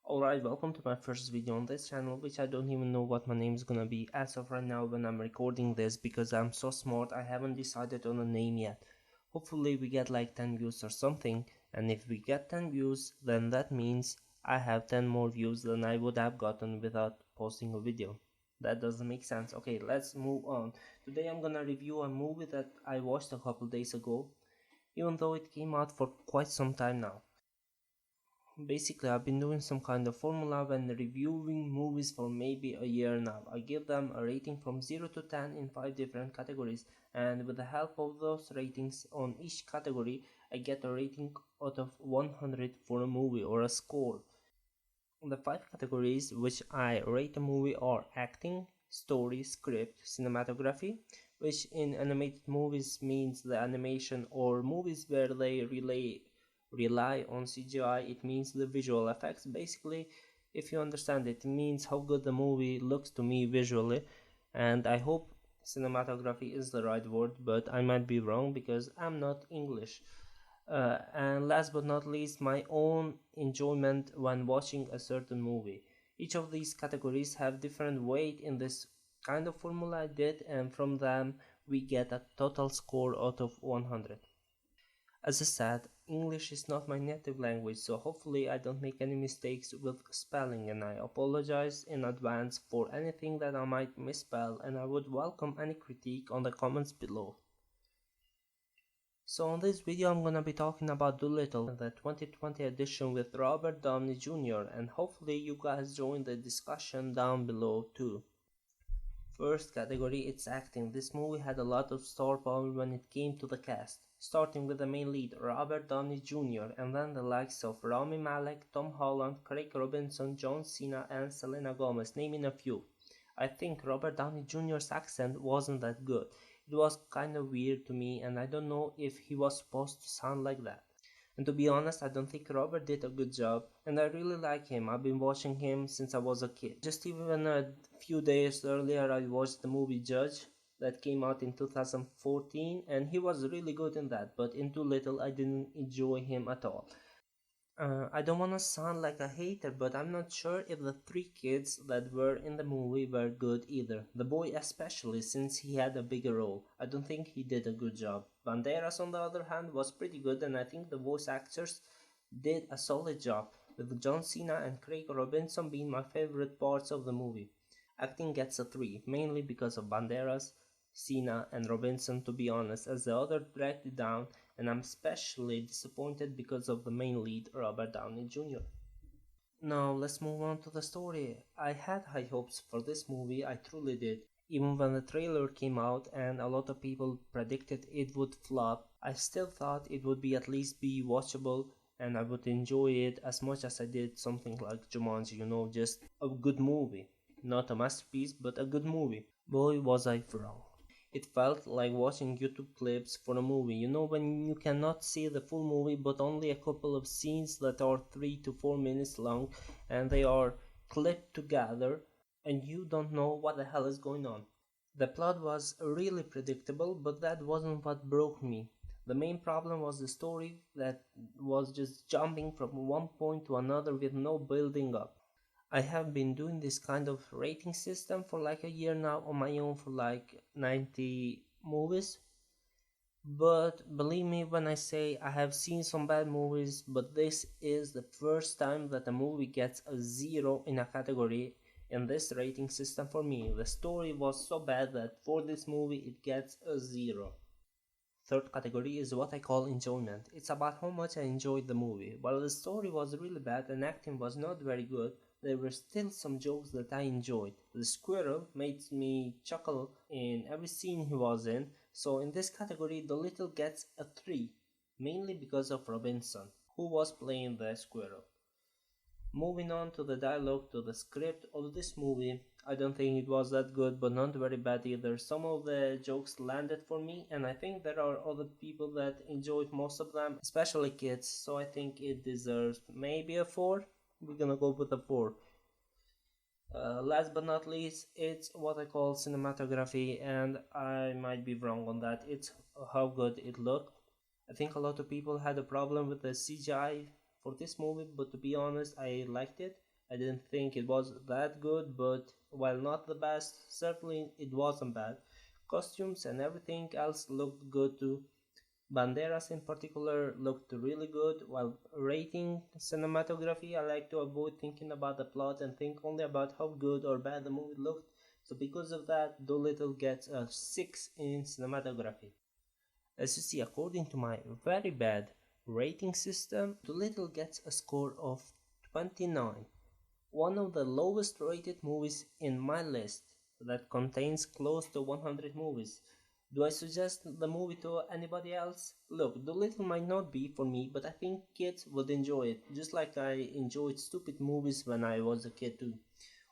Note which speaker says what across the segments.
Speaker 1: Alright, welcome to my first video on this channel, which I don't even know what my name is gonna be as of right now when I'm recording this because I'm so smart I haven't decided on a name yet. Hopefully we get like 10 views or something, and if we get 10 views then that means I have 10 more views than I would have gotten without posting a video. That doesn't make sense. Okay, let's move on. Today I'm gonna review a movie that I watched a couple days ago, even though it came out for quite some time now. Basically, I've been doing some kind of formula when reviewing movies for maybe a year now. I give them a rating from 0 to 10 in 5 different categories, and with the help of those ratings on each category, I get a rating out of 100 for a movie or a score. The 5 categories which I rate a movie are acting, story, script, cinematography, which in animated movies means the animation, or movies where they rely on CGI, it means the visual effects. Basically, if you understand it, it means how good the movie looks to me visually, and I hope cinematography is the right word, but I might be wrong because I'm not English. And last but not least, my own enjoyment when watching a certain movie. Each of these categories have different weight in this kind of formula I did, and from them we get a total score out of 100. As I said, English is not my native language, so hopefully I don't make any mistakes with spelling, and I apologize in advance for anything that I might misspell, and I would welcome any critique on the comments below. So on this video I'm gonna be talking about Dolittle, the 2020 edition with Robert Downey Jr., and hopefully you guys join the discussion down below too. First category, it's acting. This movie had a lot of star power when it came to the cast, starting with the main lead, Robert Downey Jr., and then the likes of Rami Malek, Tom Holland, Craig Robinson, John Cena, and Selena Gomez, naming a few. I think Robert Downey Jr.'s accent wasn't that good. It was kinda weird to me, and I don't know if he was supposed to sound like that. And to be honest, I don't think Robert did a good job, and I really like him. I've been watching him since I was a kid. Just even a few days earlier, I watched the movie Judge that came out in 2014, and he was really good in that, but in Dolittle, I didn't enjoy him at all. I don't want to sound like a hater, but I'm not sure if the three kids that were in the movie were good either. The boy especially, since he had a bigger role. I don't think he did a good job. Banderas on the other hand was pretty good, and I think the voice actors did a solid job, with John Cena and Craig Robinson being my favorite parts of the movie. Acting gets a 3, mainly because of Banderas, Cena, and Robinson, to be honest, as the other dragged it down, and I'm especially disappointed because of the main lead, Robert Downey Jr. Now let's move on to the story. I had high hopes for this movie, I truly did. Even when the trailer came out and a lot of people predicted it would flop, I still thought it would be at least be watchable and I would enjoy it as much as I did something like Jumanji, just a good movie. Not a masterpiece, but a good movie. Boy, was I wrong. It felt like watching YouTube clips for a movie. When you cannot see the full movie but only a couple of scenes that are 3 to 4 minutes long and they are clipped together and you don't know what the hell is going on. The plot was really predictable, but that wasn't what broke me. The main problem was the story that was just jumping from one point to another with no building up. I have been doing this kind of rating system for like a year now on my own for like 90 movies. But believe me when I say I have seen some bad movies, but this is the first time that a movie gets a 0 in a category in this rating system for me. The story was so bad that for this movie it gets a 0. Third category is what I call enjoyment. It's about how much I enjoyed the movie. While the story was really bad and acting was not very good, there were still some jokes that I enjoyed. The squirrel made me chuckle in every scene he was in, so in this category Dolittle gets a 3, mainly because of Robinson, who was playing the squirrel. Moving on to the dialogue, to the script of this movie, I don't think it was that good, but not very bad either. Some of the jokes landed for me, and I think there are other people that enjoyed most of them, especially kids, so I think it deserves maybe a 4. We're gonna go with a 4. Last but not least, it's what I call cinematography, and I might be wrong on that. It's how good it looked. I think a lot of people had a problem with the CGI for this movie, but to be honest, I liked it. I didn't think it was that good, but while not the best, certainly it wasn't bad. Costumes and everything else looked good too. Banderas in particular looked really good, while rating cinematography, I like to avoid thinking about the plot and think only about how good or bad the movie looked. So because of that, Dolittle gets a 6 in cinematography. As you see, according to my very bad rating system, Dolittle gets a score of 29, one of the lowest rated movies in my list that contains close to 100 movies. Do I suggest the movie to anybody else? Look, Dolittle might not be for me, but I think kids would enjoy it, just like I enjoyed stupid movies when I was a kid too.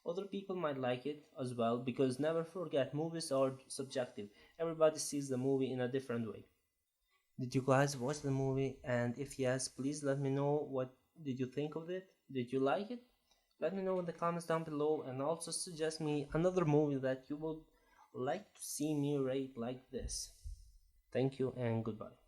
Speaker 1: Other people might like it as well, because never forget, movies are subjective. Everybody sees the movie in a different way. Did you guys watch the movie? And if yes, please let me know what did you think of it? Did you like it? Let me know in the comments down below, and also suggest me another movie that you would like to see me rate like this. Thank you and goodbye.